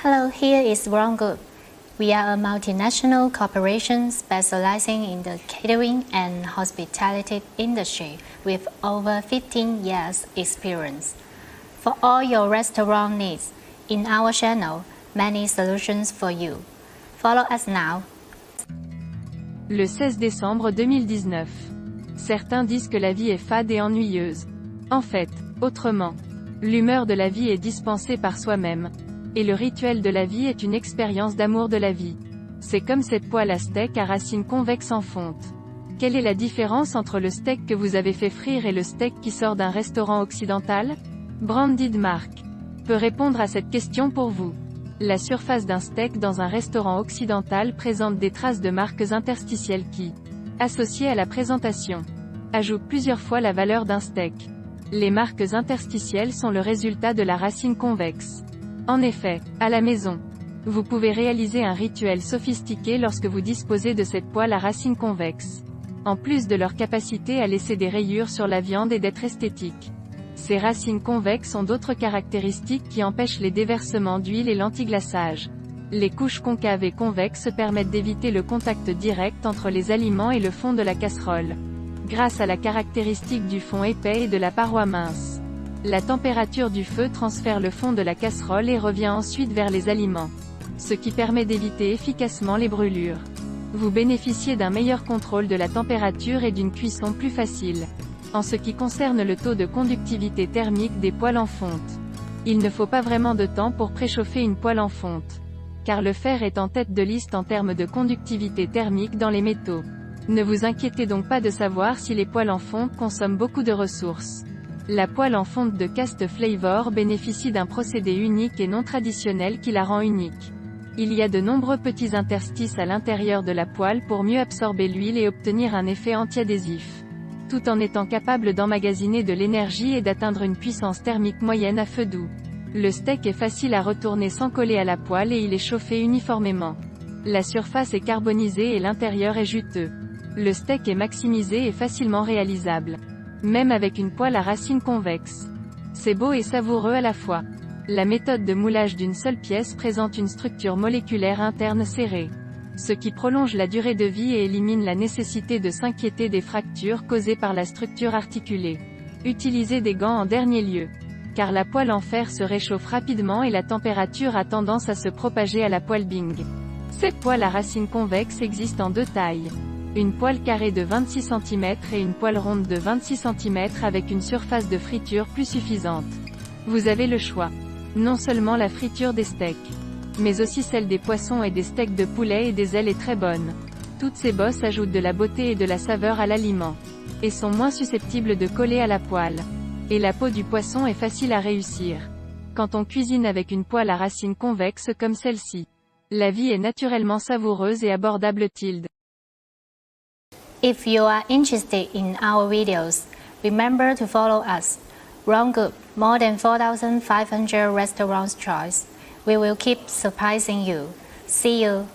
Hello, here is Wrong Group. We are a multinational corporation specializing in the catering and hospitality industry with over 15 years experience. For all your restaurant needs, in our channel, many solutions for you. Follow us now. Le 16 décembre 2019. Certains disent que la vie est fade et ennuyeuse. En fait, autrement. L'humeur de la vie est dispensée par soi-même. Et le rituel de la vie est une expérience d'amour de la vie. C'est comme cette poêle à steak à racines convexes en fonte. Quelle est la différence entre le steak que vous avez fait frire et le steak qui sort d'un restaurant occidental? Branded Mark peut répondre à cette question pour vous. La surface d'un steak dans un restaurant occidental présente des traces de marques interstitielles qui, associées à la présentation, ajoutent plusieurs fois la valeur d'un steak. Les marques interstitielles sont le résultat de la racine convexe. En effet, à la maison, vous pouvez réaliser un rituel sophistiqué lorsque vous disposez de cette poêle à racines convexes. En plus de leur capacité à laisser des rayures sur la viande et d'être esthétiques. Ces racines convexes ont d'autres caractéristiques qui empêchent les déversements d'huile et l'antiglaçage. Les couches concaves et convexes permettent d'éviter le contact direct entre les aliments et le fond de la casserole. Grâce à la caractéristique du fond épais et de la paroi mince. La température du feu transfère le fond de la casserole et revient ensuite vers les aliments. Ce qui permet d'éviter efficacement les brûlures. Vous bénéficiez d'un meilleur contrôle de la température et d'une cuisson plus facile. En ce qui concerne le taux de conductivité thermique des poêles en fonte. Il ne faut pas vraiment de temps pour préchauffer une poêle en fonte. Car le fer est en tête de liste en termes de conductivité thermique dans les métaux. Ne vous inquiétez donc pas de savoir si les poêles en fonte consomment beaucoup de ressources. La poêle en fonte de Cast Flavor bénéficie d'un procédé unique et non traditionnel qui la rend unique. Il y a de nombreux petits interstices à l'intérieur de la poêle pour mieux absorber l'huile et obtenir un effet antiadhésif. Tout en étant capable d'emmagasiner de l'énergie et d'atteindre une puissance thermique moyenne à feu doux. Le steak est facile à retourner sans coller à la poêle et il est chauffé uniformément. La surface est carbonisée et l'intérieur est juteux. Le steak est maximisé et facilement réalisable. Même avec une poêle à racines convexes. C'est beau et savoureux à la fois. La méthode de moulage d'une seule pièce présente une structure moléculaire interne serrée. Ce qui prolonge la durée de vie et élimine la nécessité de s'inquiéter des fractures causées par la structure articulée. Utilisez des gants en dernier lieu. Car la poêle en fer se réchauffe rapidement et la température a tendance à se propager à la poêle Bing. Cette poêle à racines convexes existe en deux tailles. Une poêle carrée de 26 cm et une poêle ronde de 26 cm avec une surface de friture plus suffisante. Vous avez le choix. Non seulement la friture des steaks, mais aussi celle des poissons et des steaks de poulet et des ailes est très bonne. Toutes ces bosses ajoutent de la beauté et de la saveur à l'aliment. Et sont moins susceptibles de coller à la poêle. Et la peau du poisson est facile à réussir. Quand on cuisine avec une poêle à racines convexes comme celle-ci. La vie est naturellement savoureuse et abordable. If you are interested in our videos, remember to follow us. Wrong Group, more than 4,500 restaurants choice. We will keep surprising you. See you.